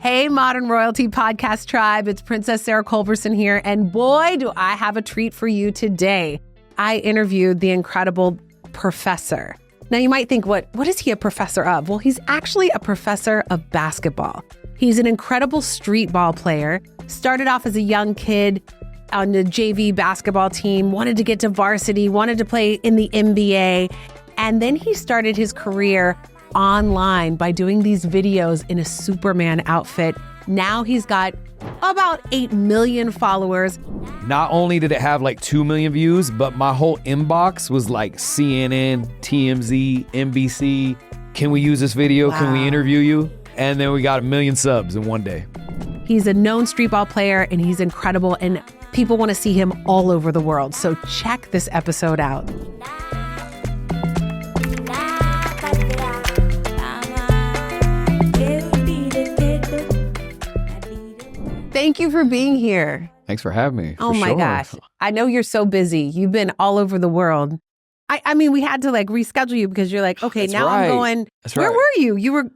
Hey, Modern Royalty Podcast Tribe. It's Princess Sarah Culberson here. And boy, do I have a treat for you today. I interviewed the incredible Professor. Now, you might think, what is he a professor of? Well, he's actually a professor of basketball. He's an incredible street ball player. Started off as a young kid on the JV basketball team, wanted to get to varsity, wanted to play in the NBA. And then he started his career online by doing these videos in a Superman outfit. Now he's got about 8 million followers. Not only did it have like 2 million views, but my whole inbox was like CNN, TMZ, NBC. Can we use this video? Wow. Can we interview you? And then we got 1 million subs in one day. He's a known street ball player and he's incredible, and people want to see him all over the world. So check this episode out. Thank you for being here. Thanks for having me. Oh my gosh. I know you're so busy. You've been all over the world. I mean, we had to like reschedule you because you're like, okay, now I'm going. Where were you? You were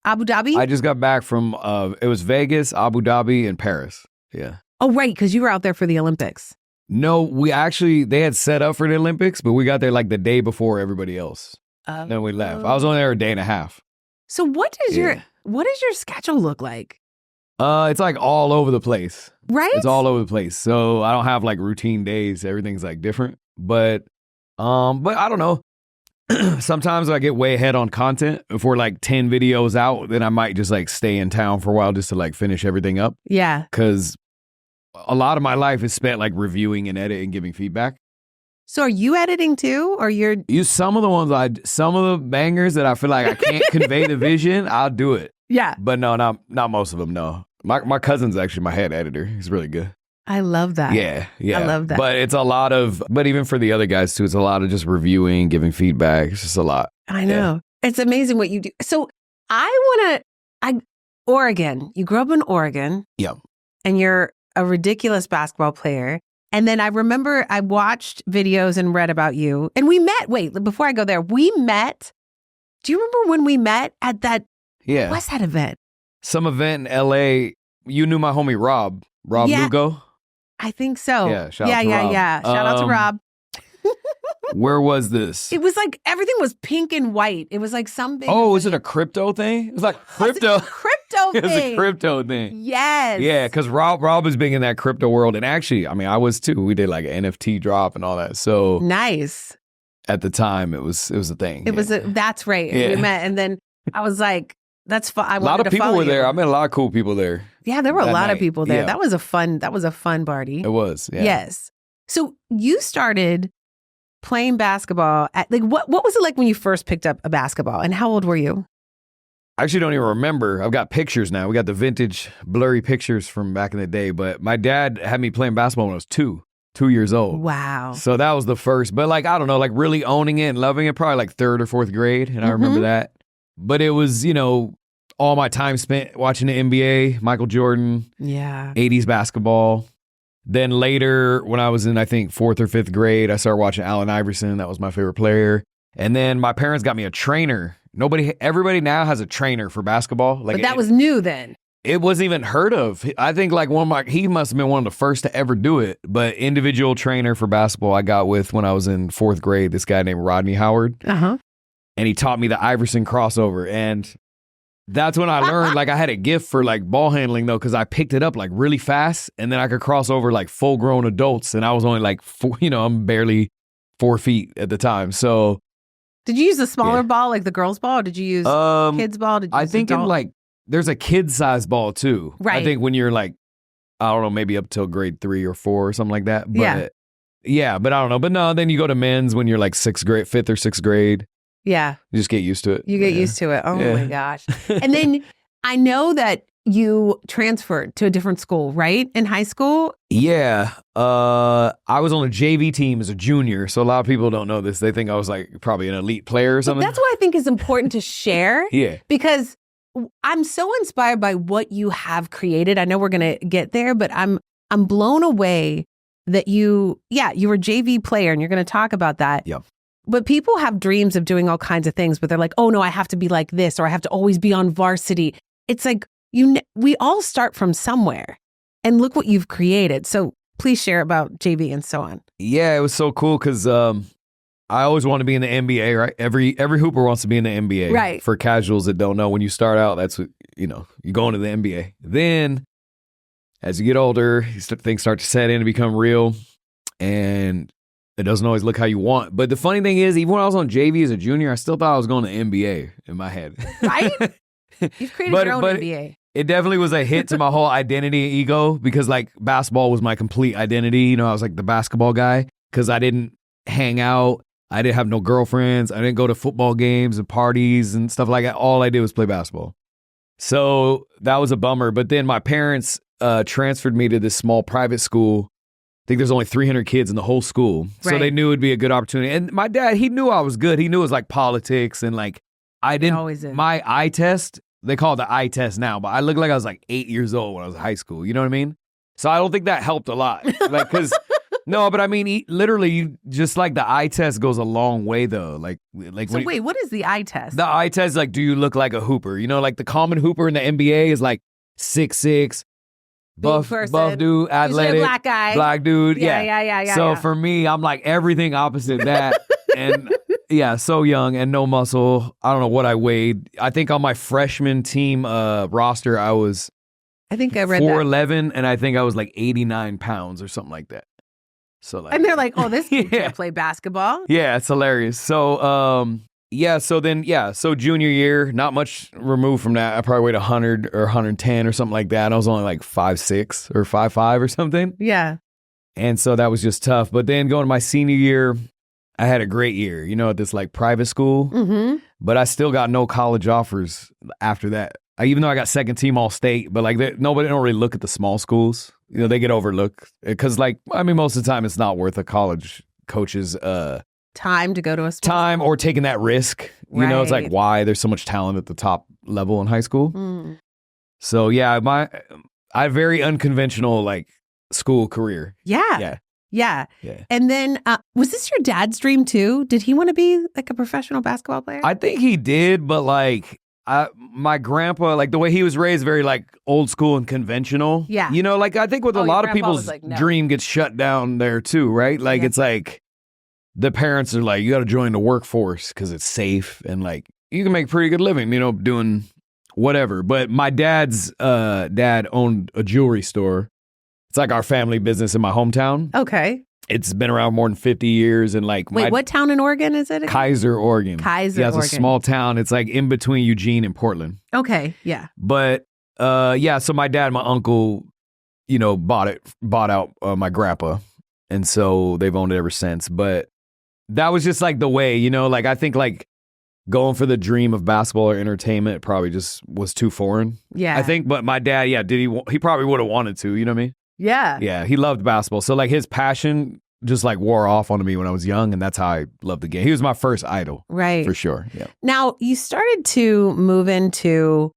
Abu Dhabi? I just got back from, it was Vegas, Abu Dhabi, and Paris. Yeah. Oh, right. Because you were out there for the Olympics. No, they had set up for the Olympics, but we got there like the day before everybody else. Then we left. I was only there a day and a half. So what does your schedule look like? It's like all over the place. Right? It's all over the place. So I don't have like routine days. Everything's like different. But I don't know. Sometimes I get way ahead on content. If we're like 10 videos out, then I might just like stay in town for a while just to like finish everything up. Yeah. Because a lot of my life is spent like reviewing and editing and giving feedback. So are you editing too? Or you're... Some of the bangers that I feel like I can't convey the vision, I'll do it. Yeah. But no, not most of them, no. My cousin's actually my head editor. He's really good. I love that. Yeah. I love that. But it's a lot of, but even for the other guys too, it's a lot of just reviewing, giving feedback. It's just a lot. I know. Yeah. It's amazing what you do. So Oregon, you grew up in Oregon. Yeah. And you're a ridiculous basketball player. And then I remember I watched videos and read about you. And we met, before I go there, we met. Do you remember when we met at that? Yeah. What's that event? Some event in LA. You knew my homie Rob Lugo? I think so. Yeah, shout out to Rob. Yeah. Shout out to Rob. Where was this? It was like everything was pink and white. It was like some big. Oh, was it a crypto thing? It was like crypto. It was a crypto thing. Yes. Yeah, because Rob is big in that crypto world. And actually, I mean, I was too. We did like an NFT drop and all that. So nice. At the time, it was a thing. That's right. Yeah. We met. And then I was like, that's fun. A lot of people were there. I met a lot of cool people there. Yeah, there were a lot of people there. Yeah. That was a fun party. It was. Yeah. Yes. So you started playing basketball at what was it like when you first picked up a basketball, and how old were you? I actually don't even remember. I've got pictures now. We got the vintage blurry pictures from back in the day, but my dad had me playing basketball when I was 2 years old. Wow. So that was the first, but like, I don't know, like really owning it and loving it, probably like 3rd or 4th grade. And I remember that, but it was, all my time spent watching the NBA, Michael Jordan, 80s basketball. Then later, when I was in, I think, 4th or 5th grade, I started watching Allen Iverson. That was my favorite player. And then my parents got me a trainer. Everybody now has a trainer for basketball. But that was new then. It wasn't even heard of. I think like he must have been one of the first to ever do it. But individual trainer for basketball I got with when I was in 4th grade, this guy named Rodney Howard. Uh-huh. And he taught me the Iverson crossover. And that's when I learned, like I had a gift for like ball handling though, because I picked it up like really fast and then I could cross over like full grown adults. And I was only like, I'm barely 4 feet at the time. So. Did you use the smaller ball, like the girls' ball? Or did you use kids' ball? I think there's a kid size ball too. Right. I think when you're like, I don't know, maybe up till grade 3 or 4 or something like that. But but I don't know. But no, then you go to men's when you're like 5th or 6th grade. Yeah. You just get used to it. You get used to it. Oh my gosh. And then I know that you transferred to a different school, right? In high school? Yeah. I was on a JV team as a junior. So a lot of people don't know this. They think I was like probably an elite player or something. But that's what I think is important to share. Yeah. Because I'm so inspired by what you have created. I know we're going to get there, but I'm blown away that you were a JV player, and you're going to talk about that. Yep. But people have dreams of doing all kinds of things, but they're like, oh no, I have to be like this, or I have to always be on varsity. It's like, we all start from somewhere, and look what you've created. So please share about JV and so on. Yeah, it was so cool because I always want to be in the NBA, right? Every hooper wants to be in the NBA. Right. For casuals that don't know, when you start out, that's what, you go into the NBA. Then, as you get older, things start to set in and become real, and it doesn't always look how you want. But the funny thing is, even when I was on JV as a junior, I still thought I was going to NBA in my head. Right? You've created your own NBA. It definitely was a hit to my whole identity and ego because, like, basketball was my complete identity. I was like the basketball guy because I didn't hang out. I didn't have no girlfriends. I didn't go to football games and parties and stuff like that. All I did was play basketball. So that was a bummer. But then my parents transferred me to this small private school. I think there's only 300 kids in the whole school. Right. So they knew it'd be a good opportunity. And my dad, he knew I was good. He knew it was like politics and like I didn't. Always is. My eye test, they call it the eye test now, but I looked like I was like 8 years old when I was in high school. You know what I mean? So I don't think that helped a lot. Like, because... No, but I mean, literally, just like the eye test goes a long way, though. Like. So wait, what is the eye test? The eye test, like, do you look like a hooper? Like the common hooper in the NBA is like 6'6", buff dude, athletic, black dude. Yeah. So for me, I'm like everything opposite that, and yeah, so young and no muscle. I don't know what I weighed. I think on my freshman team roster, I think I read 4'11", and I think I was like 89 pounds or something like that. So like, and they're like, oh, this kid can't play basketball. Yeah, it's hilarious. So so junior year, not much removed from that. I probably weighed 100 or 110 or something like that. And I was only like 5'6" or 5'5" or something. Yeah. And so that was just tough. But then going to my senior year, I had a great year, at this like private school. Mm-hmm. But I still got no college offers after that. Even though I got second team all state, but like nobody don't really look at the small schools. They get overlooked because most of the time it's not worth a college coach's time to go to a small time or taking that risk. Right. It's like why there's so much talent at the top level in high school. Mm. So yeah, I had a very unconventional like school career. Yeah. And then was this your dad's dream too? Did he want to be like a professional basketball player? I think he did, but like my grandpa, like the way he was raised, very like old school and conventional. Yeah. Like I think with a lot of people's like, no. dream gets shut down there too, right? Like It's like the parents are like, you got to join the workforce because it's safe and like you can make pretty good living, doing whatever. But my dad's dad owned a jewelry store. It's like our family business in my hometown. Okay. It's been around more than 50 years. And like, wait, what town in Oregon is it again? Kaiser, Oregon. Yeah, it's a small town. It's like in between Eugene and Portland. Okay, yeah. But so my dad and my uncle, bought out my grandpa. And so they've owned it ever since. But that was just like the way, like I think like going for the dream of basketball or entertainment probably just was too foreign. Yeah. I think, but my dad, he probably would have wanted to, you know what I mean? Yeah. Yeah, he loved basketball. So like his passion just like wore off onto me when I was young, and that's how I loved the game. He was my first idol. Right. For sure. Yeah. Now, you started to move into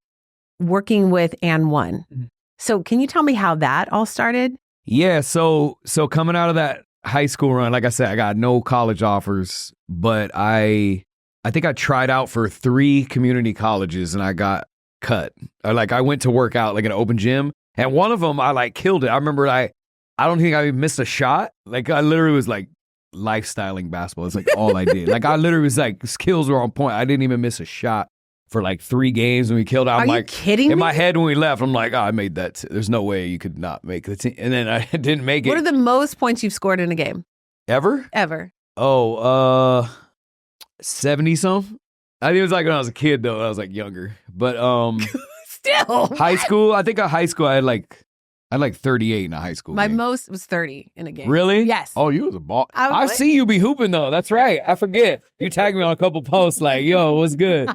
working with And One. Mm-hmm. So can you tell me how that all started? Yeah, so coming out of that high school run, like I said, I got no college offers, but I think I tried out for 3 community colleges and I got cut. I went to work out like an open gym. And one of them, I like killed it. I remember I don't think I missed a shot. Like I literally was like lifestyling basketball. It's like all I did. Like I literally was like skills were on point. I didn't even miss a shot for like 3 games when we killed it. I'm Are you kidding me? In my head when we left, I'm like, I made that. There's no way you could not make the team. And then I didn't make it. What are the most points you've scored in a game? Ever? 70 something. I think it was like when I was a kid though. I was like younger, but still high school. I think at high school I had like 38 in a high school. My game. most was 30 in a game. Really? Yes. Oh, you was a ball. I see you be hooping though. That's right. I forget. You tagged me on a couple posts like, yo, what's good?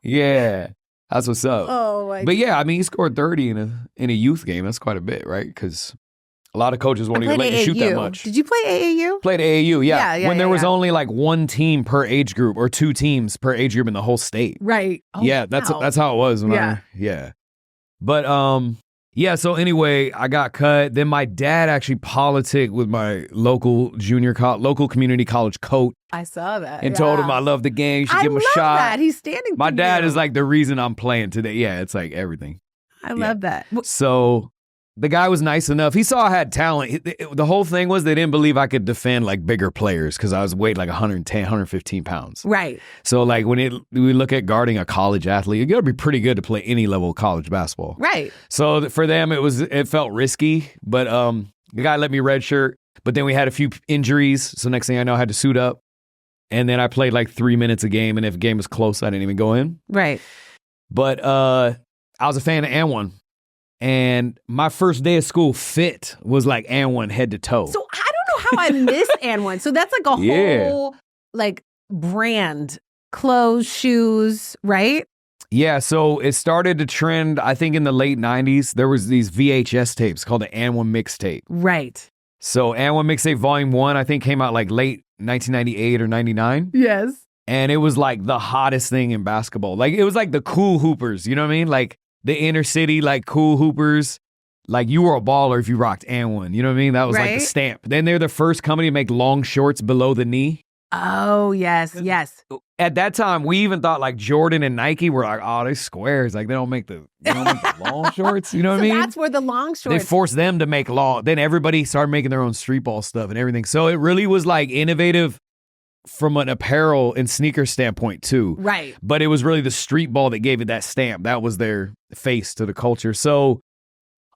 Yeah. That's what's up. Oh my. But yeah, I mean, you scored 30 in a youth game. That's quite a bit, right? Because a lot of coaches won't even let you shoot that much. Did you play AAU? Played AAU, yeah. When there was only like 1 team per age group or 2 teams per age group in the whole state. Right. Oh, yeah, that's how it was when But so anyway, I got cut. Then my dad actually politicked with my local community college coach. I saw that. And told him I love the game. You should give him a shot. That. He's standing My dad is like the reason I'm playing today. Yeah, it's like everything. I love that. So the guy was nice enough. He saw I had talent. The whole thing was they didn't believe I could defend like bigger players because I was weighed like 110, 115 pounds. Right. So like when we look at guarding a college athlete, you got to be pretty good to play any level of college basketball. Right. So for them, it felt risky, but the guy let me redshirt. But then we had a few injuries. So next thing I know, I had to suit up. And then I played like 3 minutes a game. And if a game was close, I didn't even go in. Right. But I was a fan of And1. And my first day of school fit was like And1 head to toe. So I don't know how I missed And1. So that's like a whole like brand, clothes, shoes, right? Yeah, so it started to trend, I think in the late 90s. There was these VHS tapes called the And1 mixtape. Right. So And1 mixtape volume 1, I think came out like late 1998 or 99. Yes. And it was like the hottest thing in basketball. Like it was like the cool hoopers, you know what I mean? Like the inner city, like cool hoopers. Like you were a baller if you rocked And1, you know what I mean? That was like the stamp. Then they're the first company to make long shorts below the knee. Oh, yes, yes. At that time, we even thought like Jordan and Nike were like, oh, they're squares. Like they don't make the long shorts. You know what I mean? That's where the long shorts. They forced them to make long. Then everybody started making their own streetball stuff and everything. So it really was like innovative from an apparel and sneaker standpoint too. Right. But it was really the street ball that gave it that stamp. That was their face to the culture. So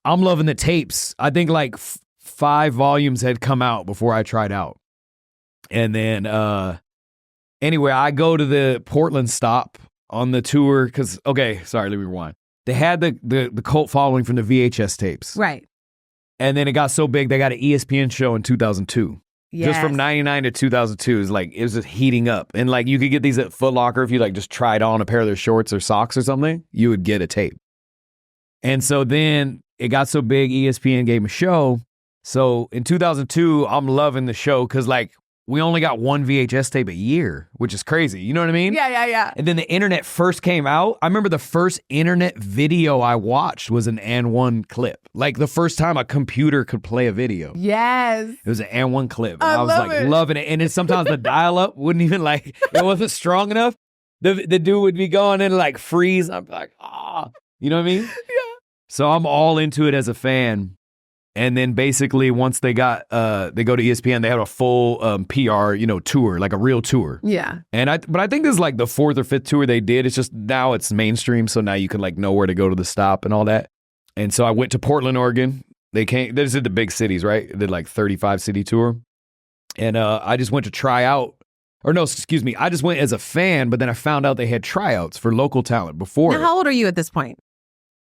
I'm loving the tapes. I think like 5 volumes had come out before I tried out. And then anyway, I go to the Portland stop on the tour because, okay, sorry, let me rewind. They had the cult following from the VHS tapes. Right. And then it got so big, they got an ESPN show in 2002. Yes. Just from 99 to 2002 is like, it was just heating up. And like you could get these at Foot Locker if you like just tried on a pair of their shorts or socks or something, you would get a tape. And so then it got so big, ESPN gave them a show. So in 2002, I'm loving the show because like we only got one VHS tape a year, which is crazy. You know what I mean? Yeah. And then the internet first came out. I remember the first internet video I watched was an And1 clip. Like the first time a computer could play a video. Yes. It was an And1 clip. And I was love like it. loving it. And then sometimes the dial-up wouldn't even like, it wasn't strong enough. The dude would be going in like freeze. I'm like, you know what I mean? Yeah. So I'm all into it as a fan. And then basically once they got, they go to ESPN, they had a full PR, tour, like a real tour. Yeah. But I think this is like the 4th or 5th tour they did. It's just now it's mainstream. So now you can like know where to go to the stop and all that. And so I went to Portland, Oregon. They just did the big cities, right? They did like 35 city tour. And I just went to try out. Or no, excuse me. I just went as a fan, but then I found out they had tryouts for local talent before. Now, how old are you at this point?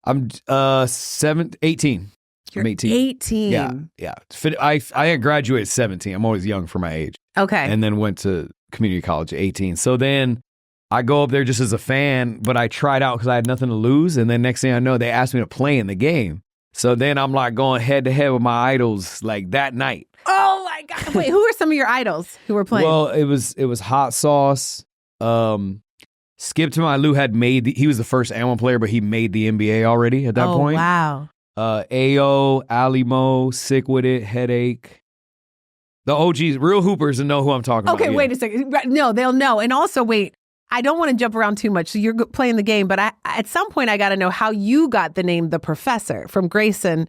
I'm 18. You're I'm 18. 18. Yeah. I graduated 17. I'm always young for my age. Okay. And then went to community college at 18. So then I go up there just as a fan, but I tried out because I had nothing to lose. And then next thing I know, they asked me to play in the game. So then I'm like going head to head with my idols like that night. Oh my God. Wait, who are some of your idols who were playing? Well, it was Hot Sauce. Skip to My Lou he was the first And1 player, but he made the NBA already at that point. Wow. AO, Alimo, Sick With It, Headache. The OGs, real hoopers, and know who I'm talking about. Okay, wait a second. No, they'll know. And also, wait, I don't want to jump around too much. So you're playing the game, but at some point I got to know how you got the name The Professor, from Grayson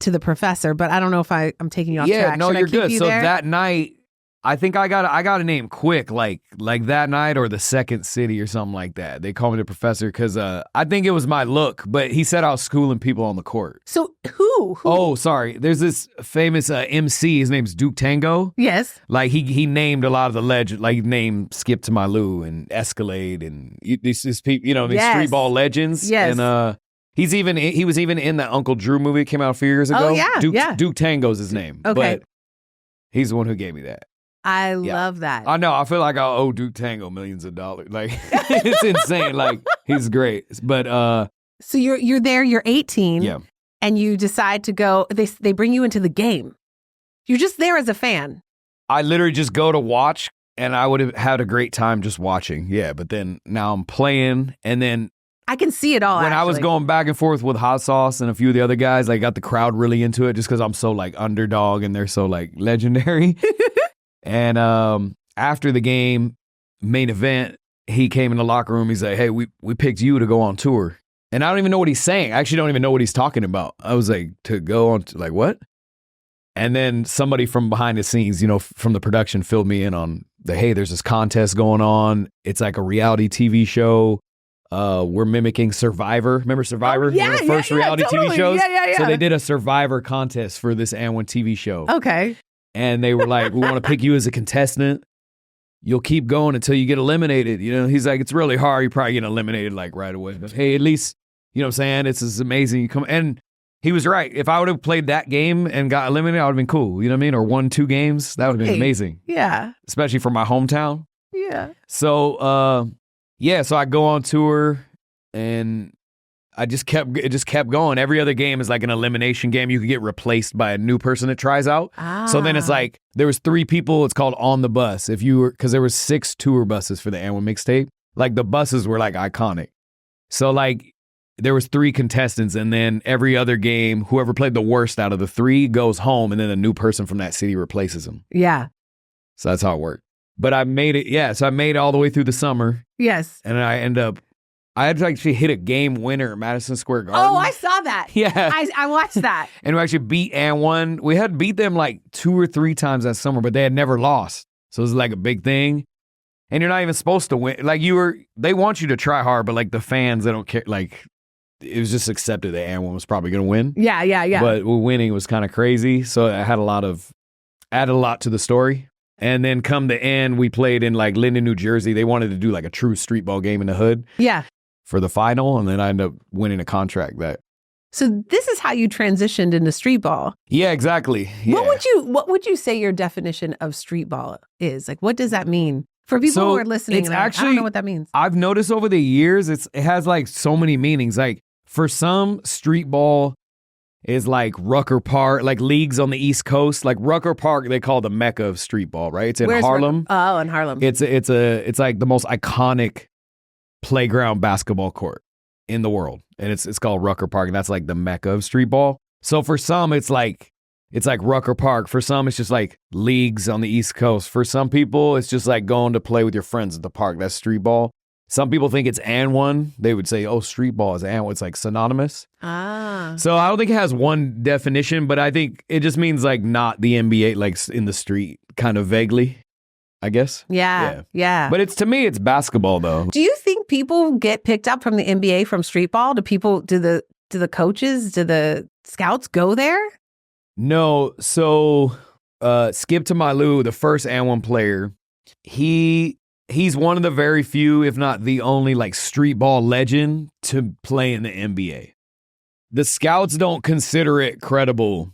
to The Professor. But I don't know if I'm taking you off track. Yeah, no, you're good. So there? that night, I think I got a name quick, like that night or the second city or something like that. They call me The Professor because I think it was my look, but he said I was schooling people on the court. So who? Oh, sorry. There's this famous MC. His name's Duke Tango. Yes. Like he named a lot of the legends. Like he named Skip to My Lou and Escalade and these people, these street ball legends. Yes. And he was even in that Uncle Drew movie that came out a few years ago. Oh yeah. Duke Tango's his name. Okay. But he's the one who gave me that. I love that. I know. I feel like I owe Duke Tango millions of dollars. Like it's insane. Like he's great. But so you're there. You're 18. Yeah. And you decide to go. They bring you into the game. You're just there as a fan. I literally just go to watch, and I would have had a great time just watching. Yeah. But then now I'm playing, and then I can see it all. When I was going back and forth with Hot Sauce and a few of the other guys, I got the crowd really into it just because I'm so like underdog and they're so like legendary. And after the game, main event, he came in the locker room. He's like, hey, we picked you to go on tour. And I don't even know what he's saying. I actually don't even know what he's talking about. I was like, to go on to like, what? And then somebody from behind the scenes, you know, from the production filled me in on hey, there's this contest going on. It's like a reality TV show. We're mimicking Survivor. Remember Survivor? Yeah, One of the first reality totally. TV shows? Yeah. So they did a Survivor contest for this And1 TV show. Okay. And they were like, we want to pick you as a contestant. You'll keep going until you get eliminated. You know, he's like, it's really hard. You probably get eliminated like right away. But hey, at least, you know what I'm saying? It's amazing. You come and he was right. If I would have played that game and got eliminated, I would have been cool. You know what I mean? Or won 2 games. That would have been amazing. Yeah. Especially for my hometown. Yeah. So, so I go on tour and it just kept going. Every other game is like an elimination game. You could get replaced by a new person that tries out. So then it's like, there was 3 people. It's called On the Bus. Because there was 6 tour buses for the And1 mixtape. Like the buses were like iconic. So like, there was 3 contestants, and then every other game, whoever played the worst out of the 3 goes home, and then a new person from that city replaces them. Yeah. So that's how it worked. But I made it, so I made it all the way through the summer. Yes. And I had to actually hit a game winner at Madison Square Garden. Oh, I saw that. Yeah. I watched that. And we actually beat And1. We had beat them like 2 or 3 times that summer, but they had never lost. So it was like a big thing. And you're not even supposed to win. Like they want you to try hard, but like the fans, they don't care. Like, it was just accepted that And1 was probably going to win. Yeah. But winning was kind of crazy. So I had added a lot to the story. And then come the end, we played in like Linden, New Jersey. They wanted to do like a true street ball game in the hood. Yeah. For the final. And then I ended up winning a contract that. So this is how you transitioned into street ball. Yeah, exactly. Yeah. What would you say your definition of street ball is? Like, what does that mean? For people who are listening, I don't know what that means. I've noticed over the years, it has like so many meanings. Like for some, street ball is like Rucker Park, like leagues on the East Coast. Like Rucker Park, they call the mecca of street ball, right? It's in Harlem. Oh, in Harlem. It's like the most iconic playground basketball court in the world, and it's called Rucker Park, and that's like the mecca of street ball. So for some, it's like Rucker Park. For some, it's just like leagues on the East Coast. For some people, it's just like going to play with your friends at the park. That's street ball. Some people think it's And1. They would say, oh, street ball is And1. It's like synonymous. So I don't think it has one definition, but I think it just means like not the NBA, like in the street, kind of vaguely, I guess. Yeah. But to me, it's basketball though. Do you think people get picked up from the NBA from street ball? Do the coaches, do the scouts go there? No. So Skip to Malou, the first And1 player, he's one of the very few, if not the only, like street ball legend to play in the NBA. The scouts don't consider it credible.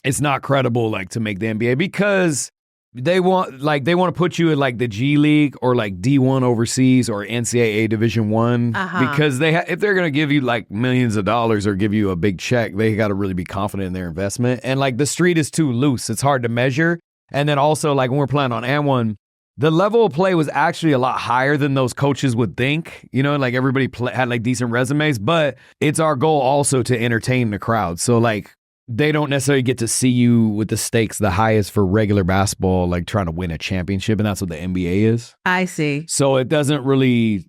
It's not credible, like, to make the NBA because they want to put you in like the G League or like D1 overseas or NCAA Division I because if they're gonna give you like millions of dollars or give you a big check, they got to really be confident in their investment. And like the street is too loose; it's hard to measure. And then also like when we're playing on And1, the level of play was actually a lot higher than those coaches would think. You know, like everybody had like decent resumes, but it's our goal also to entertain the crowd. So like, they don't necessarily get to see you with the stakes the highest for regular basketball, like trying to win a championship. And that's what the NBA is. I see. So it doesn't really,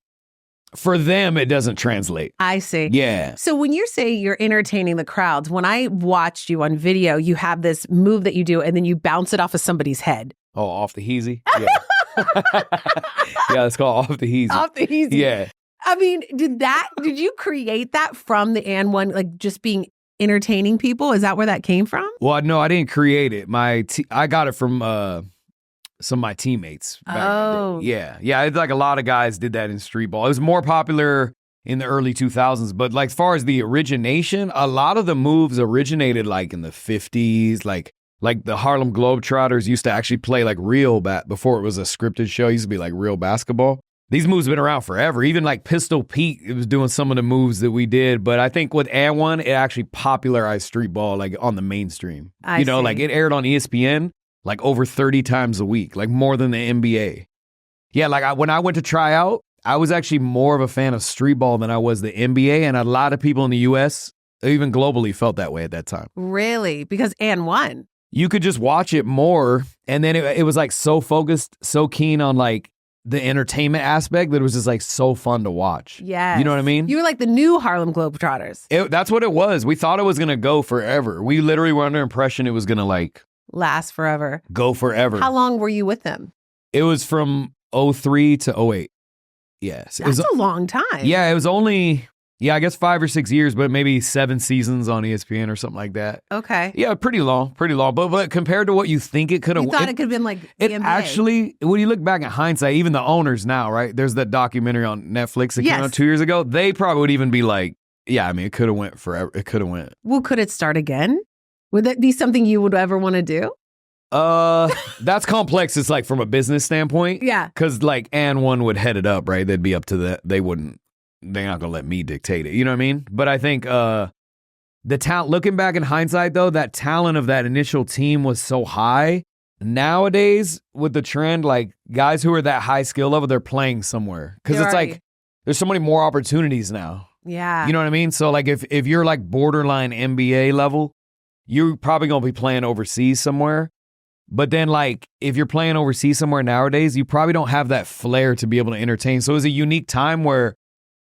for them, it doesn't translate. I see. Yeah. So when you say you're entertaining the crowds, when I watched you on video, you have this move that you do and then you bounce it off of somebody's head. Oh, off the heezy? Yeah. Yeah, it's called off the heezy. Off the heezy. Yeah. I mean, did you create that from the And1, like just being entertaining people? Is that where that came from? Well, no, I didn't create it. I got it from some of my teammates. Oh. Yeah. It's like a lot of guys did that in street ball. It was more popular in the early 2000s, but like as far as the origination, a lot of the moves originated like in the 50s, like the Harlem Globetrotters used to actually play like real before it was a scripted show. It used to be like real basketball. These moves have been around forever. Even like Pistol Pete, it was doing some of the moves that we did. But I think with And1, it actually popularized street ball like on the mainstream. I see. Like it aired on ESPN like over 30 times a week, like more than the NBA. Yeah, like when I went to try out, I was actually more of a fan of street ball than I was the NBA. And a lot of people in the US, even globally, felt that way at that time. Really? Because And1. You could just watch it more. And then it was like so focused, so keen on like the entertainment aspect that was just like so fun to watch. Yeah. You know what I mean? You were like the new Harlem Globetrotters. That's what it was. We thought it was going to go forever. We literally were under impression it was going to like last forever. Go forever. How long were you with them? It was from 03 to 08. Yes. That's a long time. Yeah, it was only, I guess 5 or 6 years, but maybe 7 seasons on ESPN or something like that. Okay. Yeah, pretty long. But compared to what you think it could have, you thought it could have been like the NBA. Actually, when you look back in hindsight, even the owners now, right? There's that documentary on Netflix that came out 2 years ago. They probably would even be like, yeah, I mean, it could have went forever. It could have went. Well, could it start again? Would that be something you would ever want to do? That's complex. It's like from a business standpoint. Yeah. Because like one would head it up, right? They'd be up to that. They're not gonna let me dictate it. You know what I mean? But I think the talent, looking back in hindsight though, that talent of that initial team was so high. Nowadays with the trend, like guys who are that high skill level, they're playing somewhere. Because it's like there's so many more opportunities now. Yeah. You know what I mean? So like if you're like borderline NBA level, you're probably gonna be playing overseas somewhere. But then, like, if you're playing overseas somewhere nowadays, you probably don't have that flair to be able to entertain. So it was a unique time where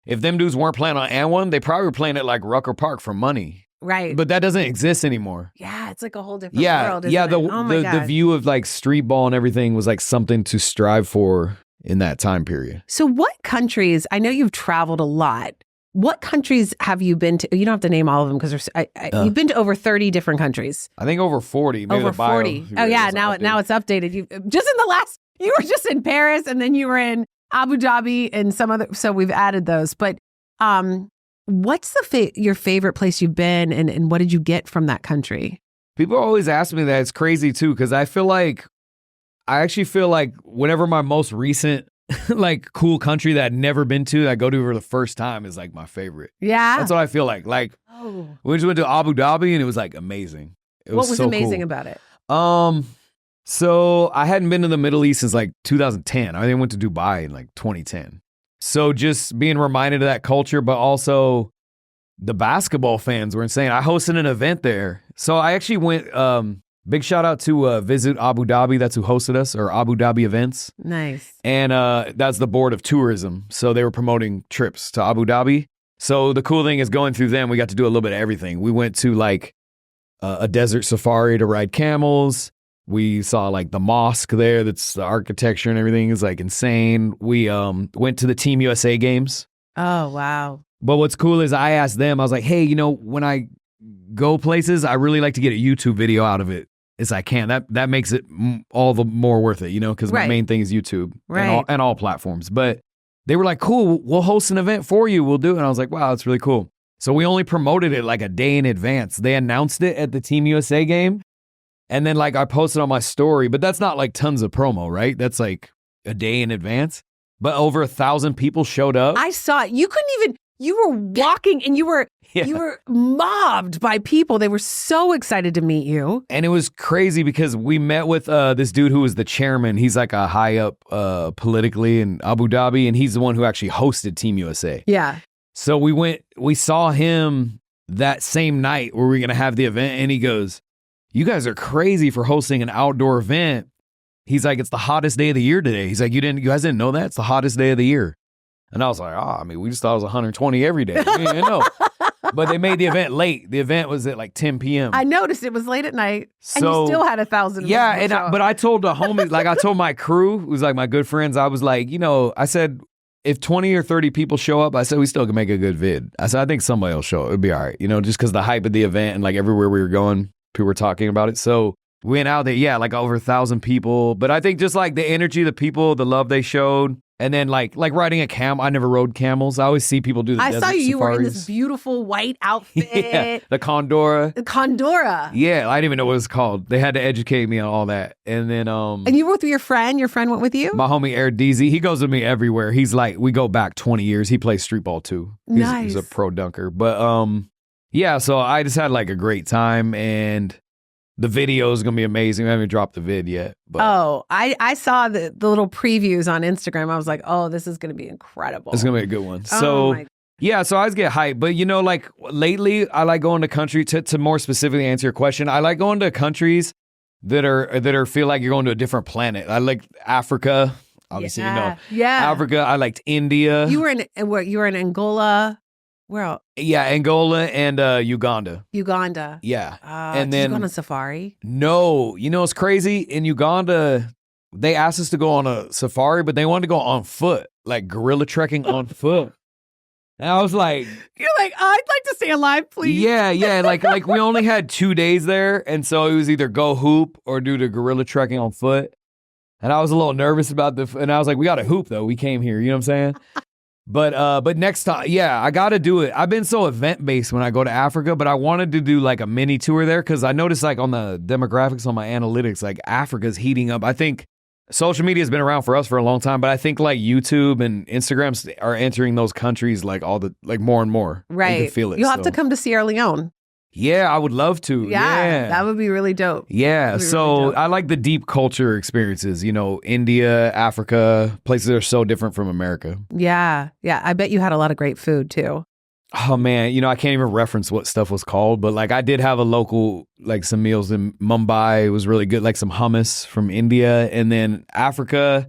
if them dudes weren't playing on N1, they probably were playing at, like, Rucker Park for money. Right. But that doesn't exist anymore. Yeah, it's like a whole different world, isn't it? The view of, like, street ball and everything was, like, something to strive for in that time period. So what countries, I know you've traveled a lot. What countries have you been to? You don't have to name all of them because you've been to over 30 different countries. I think over 40. Maybe over 40. Oh yeah, now it's updated. You you were just in Paris and then you were in Abu Dhabi and some other. So we've added those. But what's your favorite place you've been and what did you get from that country? People always ask me that. It's crazy too because I actually feel like whenever my most recent like cool country that I'd never been to that I go to for the first time is like my favorite. Yeah. That's what I feel like. Like we just went to Abu Dhabi and it was like amazing. What was so amazing cool about it? So I hadn't been to the Middle East since like 2010. I went to Dubai in like 2010. So just being reminded of that culture, but also the basketball fans were insane. I hosted an event there. So I actually went, big shout out to Visit Abu Dhabi. That's who hosted us, or Abu Dhabi Events. Nice. And that's the board of tourism. So they were promoting trips to Abu Dhabi. So the cool thing is going through them, we got to do a little bit of everything. We went to like a desert safari to ride camels. We saw like the mosque there. That's the architecture and everything is like insane. We went to the Team USA games. Oh, wow. But what's cool is I asked them, I was like, hey, when I go places, I really like to get a YouTube video out of it as I can. That makes it all the more worth it, because my main thing is YouTube and all platforms. But they were like, cool, we'll host an event for you. We'll do it. And I was like, wow, that's really cool. So we only promoted it like a day in advance. They announced it at the Team USA game. And then like I posted on my story, but that's not like tons of promo, right? That's like a day in advance. But over 1,000 people showed up. I saw it. You were walking and you were mobbed by people. They were so excited to meet you. And it was crazy because we met with this dude who was the chairman. He's like a high up politically in Abu Dhabi, and he's the one who actually hosted Team USA. Yeah. So we saw him that same night where we were going to have the event, and he goes, you guys are crazy for hosting an outdoor event. He's like, it's the hottest day of the year today. He's like, you guys didn't know that? It's the hottest day of the year. And I was like, we just thought it was 120 every day. We didn't know. But they made the event late. The event was at like 10 p.m. I noticed it was late at night. And you still had 1,000. Yeah, but I told the homies, like I told my crew, who was like my good friends, I was like, I said, if 20 or 30 people show up, I said, we still can make a good vid. I said, I think somebody will show up. It'll be all right. Just because the hype of the event and like everywhere we were going, people were talking about it. So we went out there, like over 1,000 people. But I think just like the energy, the people, the love they showed. And then like riding a camel. I never rode camels. I always see people do the desert safaris. You were in this beautiful white outfit. Yeah, the Condora. Yeah, I didn't even know what it was called. They had to educate me on all that. And then And you were with your friend? Your friend went with you? My homie Eric Deasy. He goes with me everywhere. He's like, we go back 20 years. He plays streetball too. He's a pro dunker. But so I just had like a great time, and the video is going to be amazing. We haven't dropped the vid yet. But I saw the little previews on Instagram. I was like, oh, this is going to be incredible. It's going to be a good one. So I always get hyped. But, like lately, I like going to country, to more specifically answer your question, I like going to countries that are feel like you're going to a different planet. I like Africa. obviously, Yeah. Africa. I liked India. You were in Angola. Where else? Yeah, Angola and Uganda. Uganda. Yeah. And then, did you go on a safari? No. You know what's crazy? In Uganda, they asked us to go on a safari, but they wanted to go on foot, like gorilla trekking on foot. And I was like... You're like, I'd like to stay alive, please. Yeah. Like we only had 2 days there, and so it was either go hoop or do the gorilla trekking on foot. And I was a little nervous about and I was like, we got to hoop, though. We came here, you know what I'm saying? But next time, I got to do it. I've been so event-based when I go to Africa, but I wanted to do like a mini tour there because I noticed like on the demographics on my analytics, like Africa's heating up. I think social media has been around for us for a long time, but I think like YouTube and Instagram are entering those countries like more and more. Right. You can feel it. You'll have to come to Sierra Leone. Yeah, I would love to. Yeah. That would be really dope. Yeah, so really dope. I like the deep culture experiences, India, Africa, places that are so different from America. Yeah. I bet you had a lot of great food too. Oh man, I can't even reference what stuff was called, but like I did have a local, like some meals in Mumbai. It was really good, like some hummus from India. And then Africa,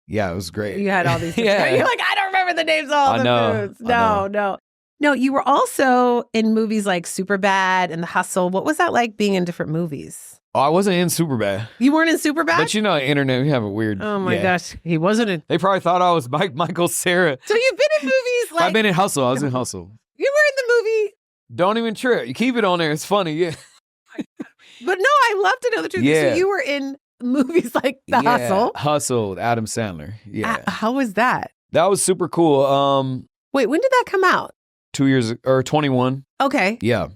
yeah, it was great. You had all these You're like, I don't remember the names of all the foods. No. No, you were also in movies like Superbad and The Hustle. What was that like being in different movies? Oh, I wasn't in Superbad. You weren't in Superbad? But internet, we have a weird... Oh my gosh, he wasn't in... They probably thought I was Michael Cera. So you've been in movies like... I've been in Hustle. I was in Hustle. You were in the movie... Don't even trip. You keep it on there. It's funny, yeah. But no, I love to know the truth. Yeah. So you were in movies like The Hustle. Hustle, Adam Sandler. Yeah. How was that? That was super cool. Wait, when did that come out? 2 years or 21. Okay. Yeah.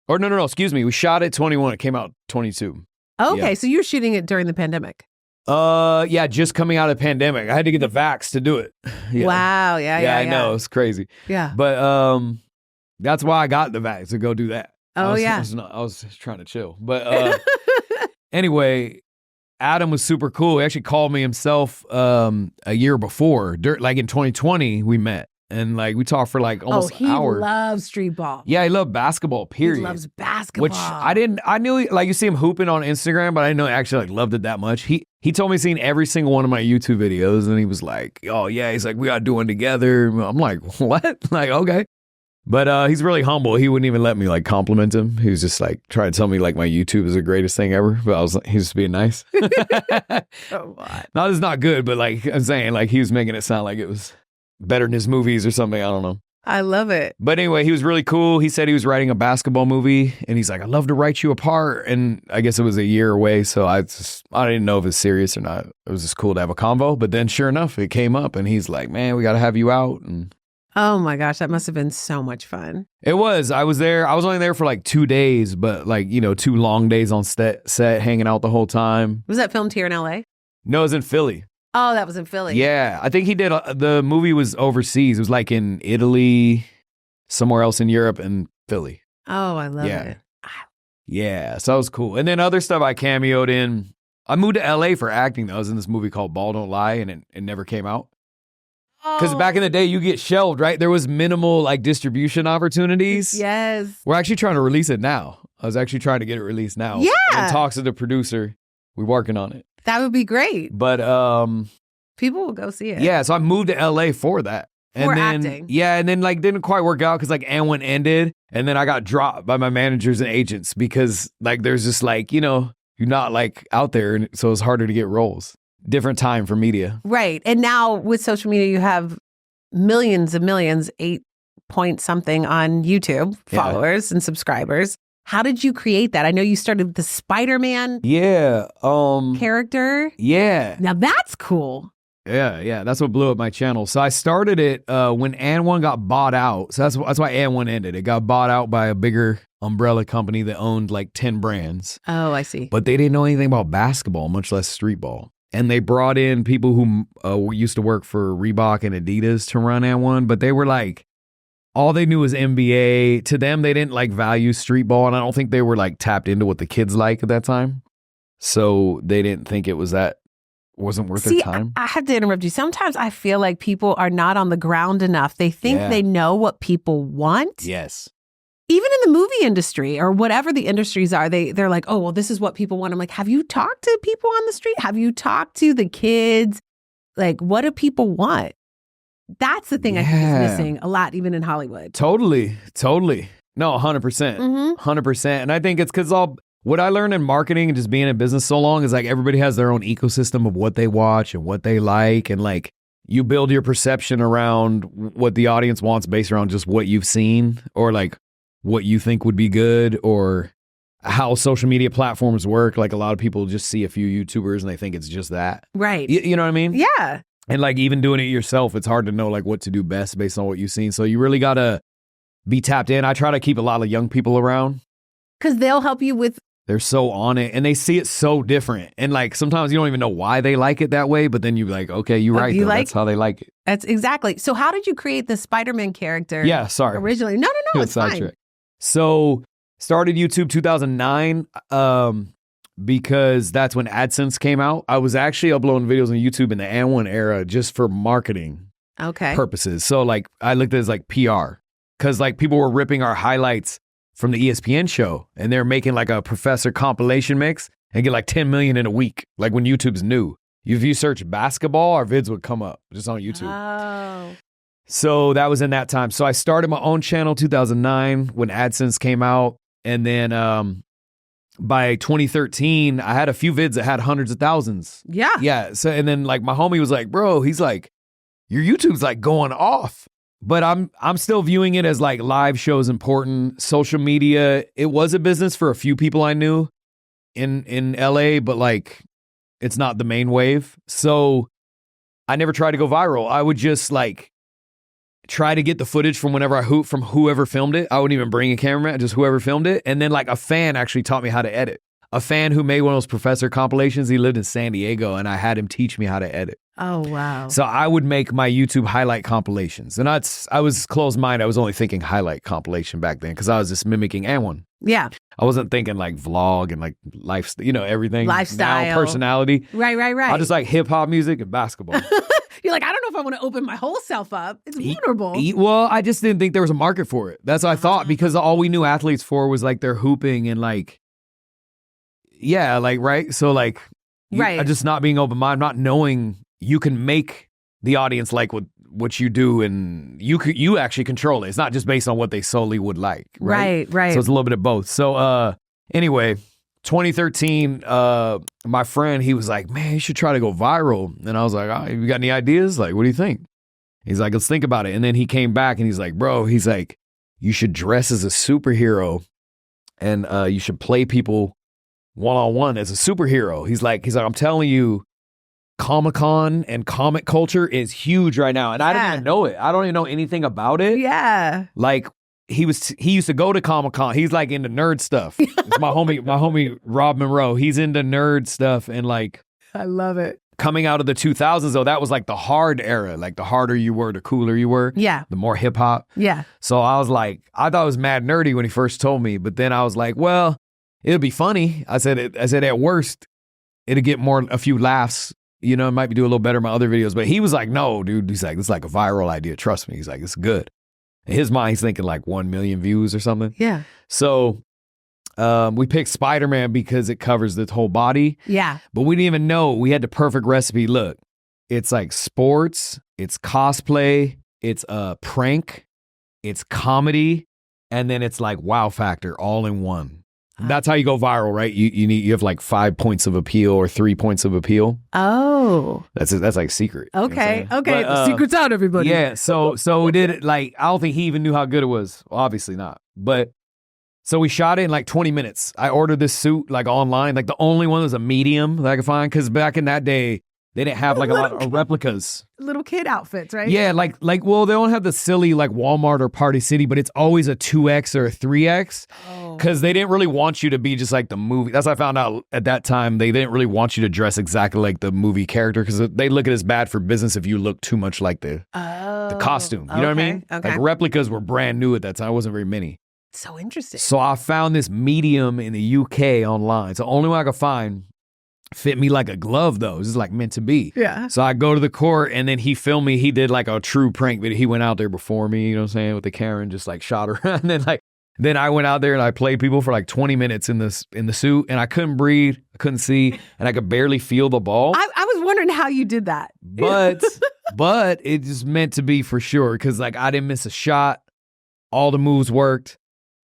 Or no, excuse me. We shot it 21. It came out 22. Okay, so you were shooting it during the pandemic. Yeah, just coming out of the pandemic. I had to get the vax to do it. Yeah. Wow, yeah. I know, it's crazy. Yeah. But that's why I got the vax to go do that. Oh, I was trying to chill. But anyway, Adam was super cool. He actually called me himself a year before. Like in 2020, we met. And like we talked for like almost an hour. He loves streetball. Yeah, he loved basketball, period. He loves basketball. Which I knew, like you see him hooping on Instagram, but I didn't know he actually like loved it that much. He told me he's seen every single one of my YouTube videos and he was like, oh yeah, he's like, we gotta do one together. I'm like, what? Like, okay. But he's really humble. He wouldn't even let me like compliment him. He was just like trying to tell me like my YouTube is the greatest thing ever. But I was like, he was just being nice. Oh, what? No, it's not good, but like I'm saying, like he was making it sound like it was better than his movies or something. I don't know. I love it. But anyway, he was really cool. He said he was writing a basketball movie and he's like, I'd love to write you a part. And I guess it was a year away. So I didn't know if it was serious or not. It was just cool to have a convo. But then sure enough, it came up and he's like, man, we got to have you out. And oh my gosh, that must have been so much fun. It was. I was there. I was only there for like 2 days, but like, 2 long days on set, hanging out the whole time. Was that filmed here in LA? No, it was in Philly. Oh, that was in Philly. Yeah, I think he did. The movie was overseas. It was like in Italy, somewhere else in Europe, and Philly. Oh, I love it. Yeah, so that was cool. And then other stuff I cameoed in. I moved to LA for acting, though. I was in this movie called Ball Don't Lie, and it never came out. Because back in the day, you get shelved, right? There was minimal like distribution opportunities. Yes. We're actually trying to release it now. I was actually trying to get it released now. Yeah. In talks with the producer. We're working on it. That would be great. But people will go see it. Yeah, so I moved to LA for that. For acting. Yeah, and then like didn't quite work out because like And1 ended, and then I got dropped by my managers and agents because like there's just like, you're not like out there, and so it's harder to get roles. Different time for media. Right. And now with social media, you have millions and millions, 8 point something on YouTube followers and subscribers. How did you create that? I know you started with the Spider-Man character. Yeah. Now that's cool. Yeah. That's what blew up my channel. So I started it when And1 got bought out. So that's why And1 ended. It got bought out by a bigger umbrella company that owned like 10 brands. Oh, I see. But they didn't know anything about basketball, much less streetball. And they brought in people who used to work for Reebok and Adidas to run And1, but they were like, all they knew was NBA. To them, they didn't like value street ball, and I don't think they were like tapped into what the kids like at that time. So they didn't think it wasn't worth their time. I have to interrupt you. Sometimes I feel like people are not on the ground enough. They think they know what people want. Yes. Even in the movie industry or whatever the industries are, they're like, oh, well, this is what people want. I'm like, have you talked to people on the street? Have you talked to the kids? Like, what do people want? That's the thing I think is missing a lot, even in Hollywood. Totally. No, 100%. 100%. And I think it's because what I learned in marketing and just being in business so long is like everybody has their own ecosystem of what they watch and what they like. And like you build your perception around what the audience wants based around just what you've seen or like what you think would be good or how social media platforms work. Like a lot of people just see a few YouTubers and they think it's just that. Right. You know what I mean? Yeah. And like even doing it yourself, it's hard to know like what to do best based on what you've seen. So you really got to be tapped in. I try to keep a lot of young people around. Because they'll help you with. They're so on it and they see it so different. And like sometimes you don't even know why they like it that way, but then you're like, okay, you're right. That's how they like it. That's exactly. So how did you create the Spider-Man character? Yeah, sorry. Originally. No, it's fine. So started YouTube 2009 because that's when AdSense came out. I was actually uploading videos on YouTube in the AND1 era just for marketing purposes. So like I looked at it as like PR because like people were ripping our highlights from the ESPN show and they're making like a Professor compilation mix and get like 10 million in a week. Like when YouTube's new. If you search basketball, our vids would come up just on YouTube. Oh. So that was in that time. So I started my own channel 2009 when AdSense came out. And then by 2013, I had a few vids that had hundreds of thousands. Yeah. Yeah. So and then like my homie was like, bro, he's like, your YouTube's like going off. But I'm still viewing it as like live shows important. Social media, it was a business for a few people I knew in LA, but like it's not the main wave. So I never tried to go viral. I would just like try to get the footage from from whoever filmed it. I wouldn't even bring a cameraman, just whoever filmed it. And then like a fan actually taught me how to edit. A fan who made one of those Professor compilations, he lived in San Diego and I had him teach me how to edit. Oh, wow. So I would make my YouTube highlight compilations. And I was closed-minded. I was only thinking highlight compilation back then because I was just mimicking AND1. Yeah. I wasn't thinking like vlog and like life, everything. Lifestyle. Now, personality. Right. I just like hip-hop music and basketball. You're like, I don't know if I want to open my whole self up. It's vulnerable. Well, I just didn't think there was a market for it. That's what I thought because all we knew athletes for was like their hooping and like, yeah, like, right? So like, just not being open-minded, not knowing you can make the audience like what you do and you actually control it. It's not just based on what they solely would like, right? Right. So it's a little bit of both. So anyway, 2013, my friend, he was like, man, you should try to go viral. And I was like, oh, you got any ideas? Like, what do you think? He's like, let's think about it. And then he came back and he's like, bro, he's like, you should dress as a superhero and you should play people one-on-one as a superhero. He's like, I'm telling you, Comic-Con and comic culture is huge right now. And I don't even know it. I don't even know anything about it. Yeah. Like he used to go to Comic-Con. He's like into nerd stuff. It's my homie Rob Monroe. He's into nerd stuff and like I love it. Coming out of the 2000s though, that was like the hard era. Like the harder you were, the cooler you were. Yeah. The more hip hop. Yeah. So I was like, I thought it was mad nerdy when he first told me, but then I was like, well, it'll be funny. I said at worst, it'll get a few laughs. It might be do a little better in my other videos. But he was like, no, dude. He's like, it's like a viral idea. Trust me. He's like, it's good. In his mind, he's thinking like 1 million views or something. Yeah. So we picked Spider-Man because it covers the whole body. Yeah. But we didn't even know we had the perfect recipe. Look, it's like sports, it's cosplay, it's a prank, it's comedy, and then it's like wow factor all in one. That's how you go viral, right? You have like 5 points of appeal or 3 points of appeal. Oh, that's like secret. Okay, you know okay. The secret's out, everybody. Yeah. So we did it like I don't think he even knew how good it was. Well, obviously not. But so we shot it in like 20 minutes. I ordered this suit like online. Like the only one was a medium that I could find because back in that day they didn't have like a lot of replicas. Little kid outfits, right? Yeah, well, they don't have the silly like Walmart or Party City, but it's always a 2X or a 3X because they didn't really want you to be just like the movie. That's what I found out at that time. They didn't really want you to dress exactly like the movie character because they look at it as bad for business if you look too much like the costume. You know what I mean? Okay. Like replicas were brand new at that time. It wasn't very many. So interesting. So I found this medium in the UK online. So the only one I could find fit me like a glove though. This is like meant to be. Yeah. So I go to the court and then he filmed me. He did like a true prank, but he went out there before me, you know what I'm saying, with the camera and just like shot around. And then I went out there and I played people for like 20 minutes in the suit and I couldn't breathe, I couldn't see, and I could barely feel the ball. I was was wondering how you did that. But it just meant to be for sure because like I didn't miss a shot. All the moves worked.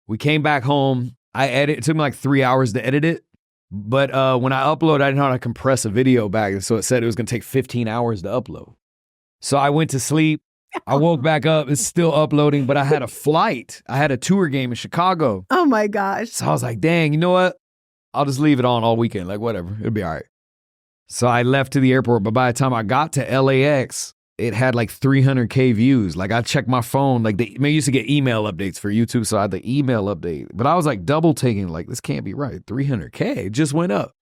We came back home. It took me like 3 hours to edit it. But when I upload, I didn't know how to compress a video back. So it said it was going to take 15 hours to upload. So I went to sleep. I woke back up. It's still uploading, but I had a flight. I had a tour game in Chicago. Oh my gosh. So I was like, dang, you know what? I'll just leave it on all weekend. Like, whatever. It'll be all right. So I left to the airport, but by the time I got to LAX, it had like 300K views. Like I checked my phone, like they used to get email updates for YouTube. So I had the email update, but I was like double taking, like this can't be right. 300K it just went up.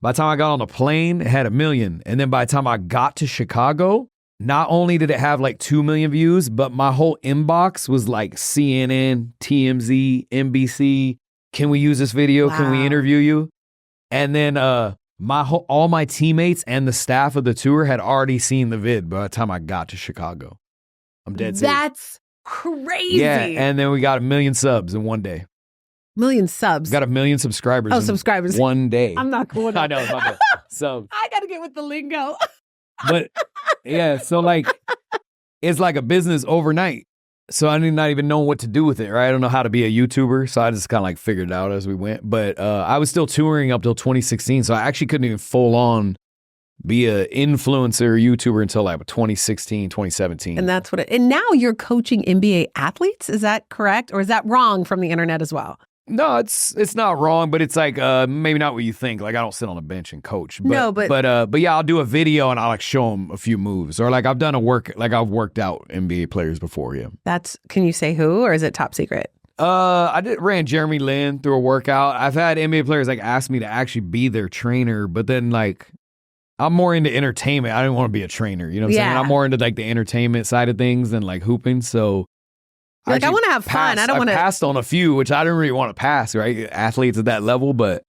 By the time I got on the plane, it had 1 million. And then by the time I got to Chicago, not only did it have like 2 million views, but my whole inbox was like CNN, TMZ, NBC. Can we use this video? Wow. Can we interview you? And then, all my teammates and the staff of the tour had already seen the vid by the time I got to Chicago. I'm dead serious. That's crazy. Yeah, and then we got 1 million subs in one day. Million subs? Got 1 million subscribers. Subscribers. One day. I'm not cool with that. I know, it's not good. So I got to get with the lingo. But yeah, so like, it's like a business overnight. So I did not even know what to do with it, right? I don't know how to be a YouTuber. So I just kind of like figured it out as we went. But I was still touring up till 2016. So I actually couldn't even full on be an influencer YouTuber until like 2016, 2017. And that's what and now you're coaching NBA athletes. Is that correct? Or is that wrong from the internet as well? No, it's not wrong, but it's like maybe not what you think. Like I don't sit on a bench and coach. But, no, but yeah, I'll do a video and I'll like show them a few moves, or like I've worked out NBA players before. Yeah, can you say who, or is it top secret? I ran Jeremy Lin through a workout. I've had NBA players like ask me to actually be their trainer, but then like I'm more into entertainment. I didn't want to be a trainer. You know what I'm saying? I'm more into like the entertainment side of things than like hooping. So. Like, I want to have fun. I don't want to. I passed on a few, which I didn't really want to pass, right? Athletes at that level, but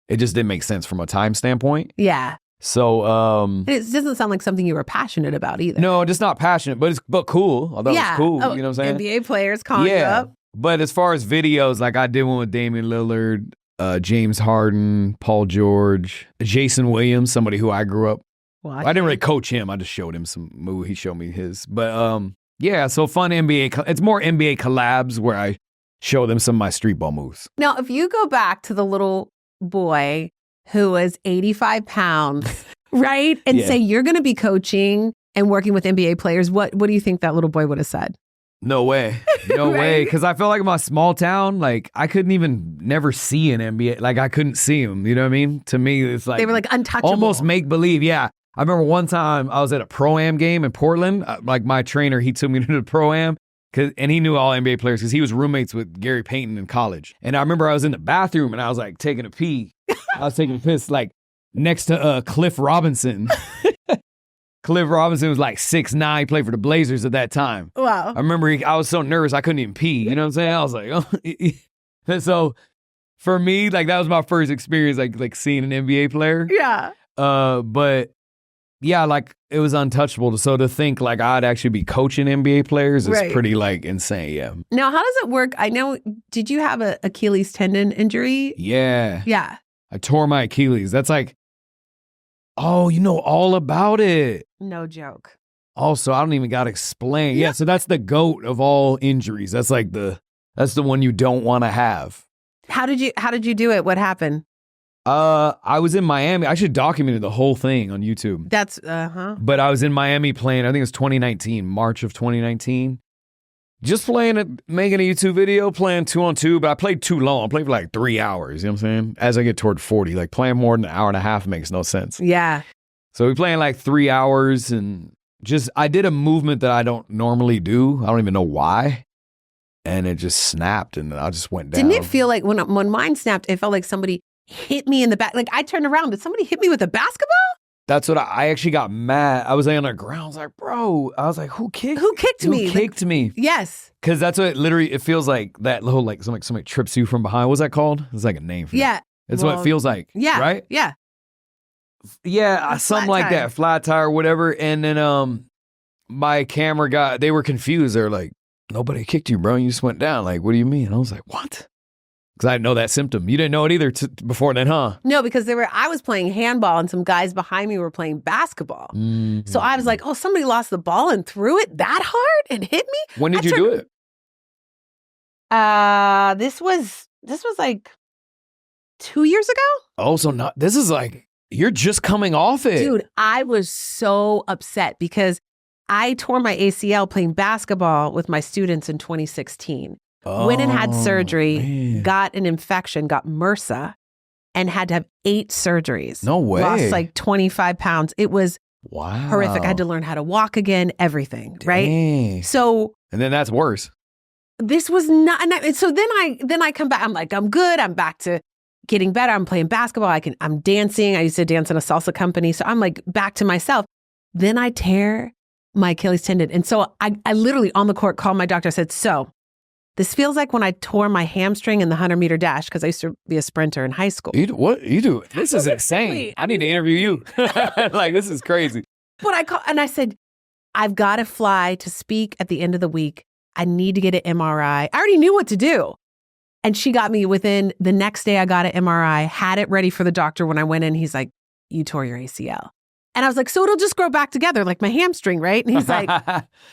it just didn't make sense from a time standpoint. Yeah. So, it doesn't sound like something you were passionate about either. No, just not passionate, but cool. Although it's cool, you know what I'm saying? NBA players calling you up. But as far as videos, like I did one with Damian Lillard, James Harden, Paul George, Jason Williams, somebody who I grew up. I didn't really coach him. I just showed him some move. He showed me his, but yeah, so fun NBA. It's more NBA collabs where I show them some of my street ball moves. Now, if you go back to the little boy who was 85 pounds, right? And say you're going to be coaching and working with NBA players, what do you think that little boy would have said? No way. No right? way. Because I felt like in my small town, like I couldn't even never see an NBA. Like I couldn't see them. You know what I mean? To me, it's like. They were like untouchable. Almost make believe. Yeah. I remember one time I was at a Pro-Am game in Portland. Like my trainer, he took me to the Pro-Am and he knew all NBA players because he was roommates with Gary Payton in college. And I remember I was in the bathroom and I was like taking a pee. I was taking a piss like next to Cliff Robinson. Cliff Robinson was like 6'9", he played for the Blazers at that time. Wow. I remember I was so nervous I couldn't even pee. You know what I'm saying? I was like, oh. And so for me, like that was my first experience like seeing an NBA player. Yeah. But yeah, like it was untouchable. So to think like I'd actually be coaching NBA players is pretty like insane. Yeah. Now, how does it work? I know, did you have a Achilles tendon injury? Yeah. Yeah. I tore my Achilles. That's like, oh, you know all about it. No joke. Also, I don't even got to explain. Yeah. So that's the GOAT of all injuries. That's like that's the one you don't want to have. How did you do it? What happened? I was in Miami. I should document the whole thing on YouTube. That's, But I was in Miami playing, I think it was 2019, March of 2019. Just playing making a YouTube video, playing 2-on-2, but I played too long. I played for like 3 hours, you know what I'm saying? As I get toward 40, like playing more than an hour and a half makes no sense. Yeah. So we playing like 3 hours and I did a movement that I don't normally do. I don't even know why. And it just snapped and I just went down. Didn't it feel like when mine snapped, it felt like somebody hit me in the back? Like I turned around. Did somebody hit me with a basketball? That's what I actually got mad. I was laying on the ground. I was like, bro. I was like, who kicked me? Who kicked me? Yes. Because that's what it feels like. That little like somebody trips you from behind. What's that called? It's like a name for it. It's what it feels like. Yeah. Right? Yeah. Yeah. Something like that. Flat tire or whatever. And then my camera guy, they were confused. They're like, nobody kicked you, bro. You just went down. Like, what do you mean? I was like, what? Because I didn't know that symptom. You didn't know it either before then, huh? No, because I was playing handball and some guys behind me were playing basketball. Mm-hmm. So I was like, oh, somebody lost the ball and threw it that hard and hit me? When did you do it? This was like 2 years ago. Oh, so this is like, you're just coming off it. Dude, I was so upset because I tore my ACL playing basketball with my students in 2016. Went and had surgery, man. Got an infection, got MRSA, and had to have 8 surgeries. No way. Lost like 25 pounds. It was horrific. I had to learn how to walk again, everything, Dang. right? So, and then that's worse. This was not. So then I come back. I'm like, I'm good. I'm back to getting better. I'm playing basketball. I'm dancing. I used to dance in a salsa company. So I'm like back to myself. Then I tear my Achilles tendon. And so I literally on the court called my doctor. I said, so this feels like when I tore my hamstring in the 100-meter dash because I used to be a sprinter in high school. What you do? This is insane. I need to interview you. Like, this is crazy. But I said, I've got to fly to speak at the end of the week. I need to get an MRI. I already knew what to do. And she got me within the next day. I got an MRI, had it ready for the doctor when I went in. He's like, you tore your ACL. And I was like, so it'll just grow back together like my hamstring, right? And he's like,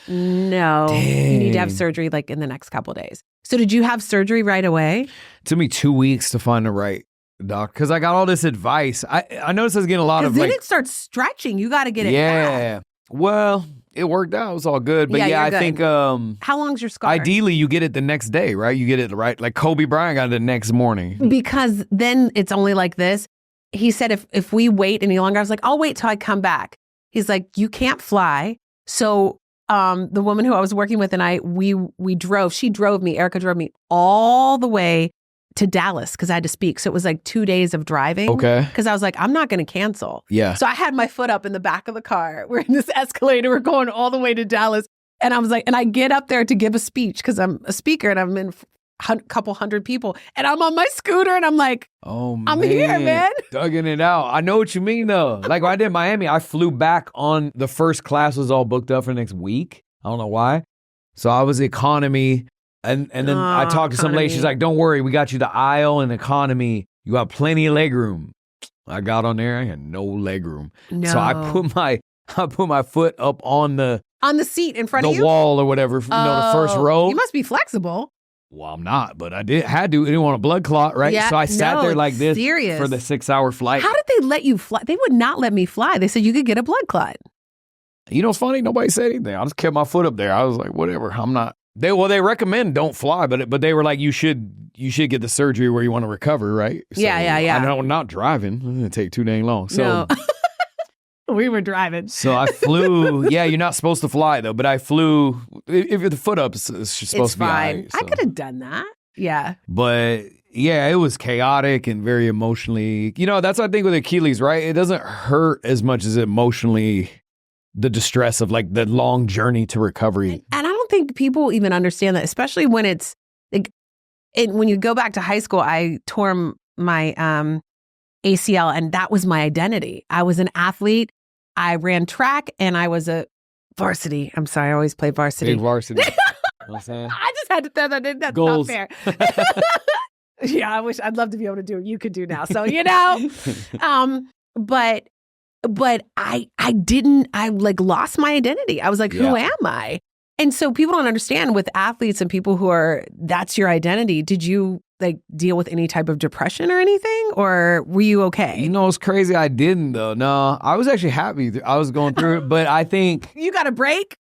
no, Dang. You need to have surgery like in the next couple of days. So did you have surgery right away? It took me 2 weeks to find the right doc because I got all this advice. I noticed I was getting a lot of then it starts stretching. You got to get it back. Well, it worked out. It was all good. But I think how long's your scar? Ideally, you get it the next day, right? You get it right. Like Kobe Bryant got it the next morning. Because then it's only like this. He said, if we wait any longer, I was like, I'll wait till I come back. He's like, you can't fly. So the woman who I was working with and we drove. She drove me. Erica drove me all the way to Dallas because I had to speak. So it was like 2 days of driving. Okay. Because I was like, I'm not going to cancel. Yeah. So I had my foot up in the back of the car. We're in this escalator. We're going all the way to Dallas. And I was like, and I get up there to give a speech because I'm a speaker and I'm in a couple hundred people. And I'm on my scooter and I'm like, I'm here, man. Dugging it out. I know what you mean, though. Like when I did Miami, I flew back on the first class was all booked up for the next week. I don't know why. So I was economy. And then I talked to some lady. She's like, don't worry. We got you the aisle and economy. You got plenty of leg room. I got on there. I had no leg room. No. So I put my foot up on the seat in front of you? The wall or whatever, the first row. You must be flexible. Well, I'm not, but I had to. I didn't want a blood clot, right? Yeah, so I sat there like this for the 6-hour flight. How did they let you fly? They would not let me fly. They said you could get a blood clot. You know what's funny? Nobody said anything. I just kept my foot up there. I was like, whatever. I'm not. They recommend don't fly, but they were like, you should get the surgery where you want to recover, right? So yeah. I'm not driving. It's gonna take too dang long. So no. We were driving. So I flew. Yeah, you're not supposed to fly though, but I flew. If you're the foot up, it's supposed to be fine. right, so. I could have done that. Yeah. But yeah, it was chaotic and very emotionally. You know, that's what I think with Achilles, right? It doesn't hurt as much as emotionally the distress of like the long journey to recovery. And I don't think people even understand that, especially when it's like, when you go back to high school, I tore my ACL and that was my identity. I was an athlete. I ran track and I was a varsity. I'm sorry, I always play varsity. Big varsity. You know what I'm saying? I just had to throw that in. That's Goals. Not fair. Yeah, I'd love to be able to do what you could do now. So, you know, but I like lost my identity. I was like, who am I? And so people don't understand with athletes and people who are, that's your identity. Did you like deal with any type of depression or anything? Or were you okay? You know, it's crazy. I didn't though. No, I was actually happy. I was going through it, but I think. You got a break?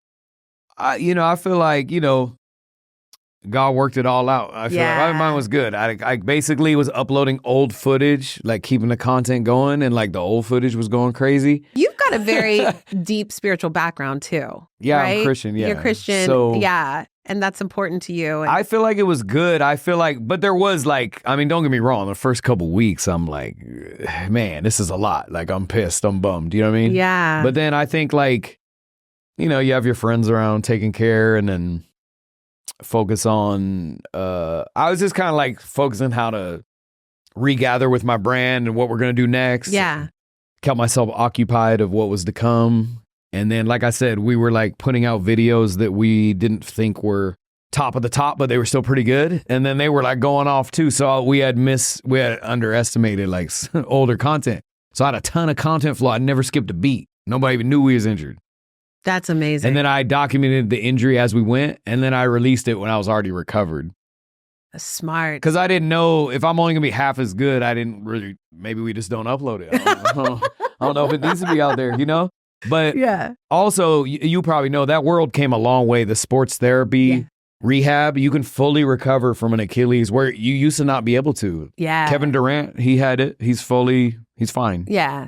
I feel like, God worked it all out. I feel like mine was good. I basically was uploading old footage, like keeping the content going, and like the old footage was going crazy. You've got a very deep spiritual background too. Yeah, right? I'm Christian. Yeah, you're Christian. So, yeah, and that's important to you. And I feel like it was good. I feel like, but there was like, don't get me wrong. The first couple weeks, I'm like, man, this is a lot. Like I'm pissed. I'm bummed. You know what I mean? Yeah. But then I think like, you have your friends around taking care, and then focus on I was just kind of like focusing how to regather with my brand and what we're going to do next. Yeah. Kept myself occupied of what was to come. And then, like I said, we were like putting out videos that we didn't think were top of the top, but they were still pretty good. And then they were like going off too. So we had underestimated like older content. So I had a ton of content flow. I never skipped a beat. Nobody even knew we was injured. That's amazing. And then I documented the injury as we went, and then I released it when I was already recovered. That's smart. Because I didn't know if I'm only going to be half as good, I didn't really, maybe we just don't upload it. I don't know if it needs to be out there, you know? But also, you probably know that world came a long way. The sports therapy, rehab, you can fully recover from an Achilles where you used to not be able to. Yeah. Kevin Durant, he had it. He's fine. Yeah.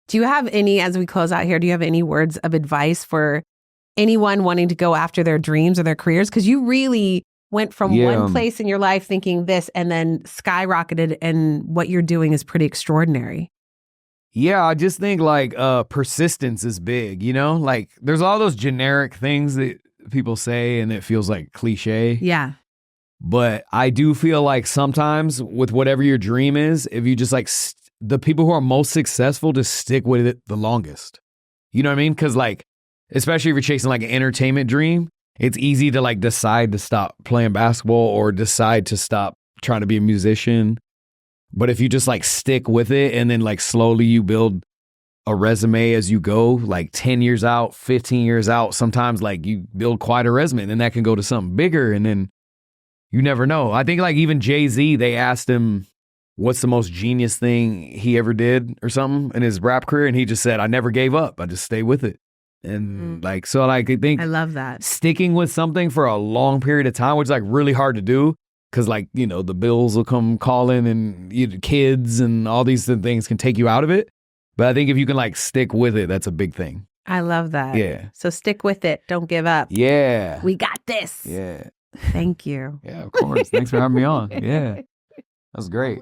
Do you have any, as we close out here, do you have any words of advice for anyone wanting to go after their dreams or their careers? Because you really went from one place in your life thinking this and then skyrocketed, and what you're doing is pretty extraordinary. Yeah, I just think like persistence is big, you know? Like there's all those generic things that people say and it feels like cliche. Yeah. But I do feel like sometimes with whatever your dream is, if you just like the people who are most successful just stick with it the longest. You know what I mean? Because like, especially if you're chasing like an entertainment dream, it's easy to like decide to stop playing basketball or decide to stop trying to be a musician. But if you just like stick with it and then like slowly you build a resume as you go, like 10 years out, 15 years out, sometimes like you build quite a resume and then that can go to something bigger and then you never know. I think like even Jay-Z, they asked him, what's the most genius thing he ever did or something in his rap career? And he just said, I never gave up. I just stayed with it. And like, so like, I think I love that. Sticking with something for a long period of time, which is like really hard to do. Cause like, you know, the bills will come calling and kids and all these things can take you out of it. But I think if you can like stick with it, that's a big thing. I love that. Yeah. So stick with it. Don't give up. Yeah. We got this. Yeah. Thank you. Yeah, of course. Thanks for having me on. Yeah. That's great.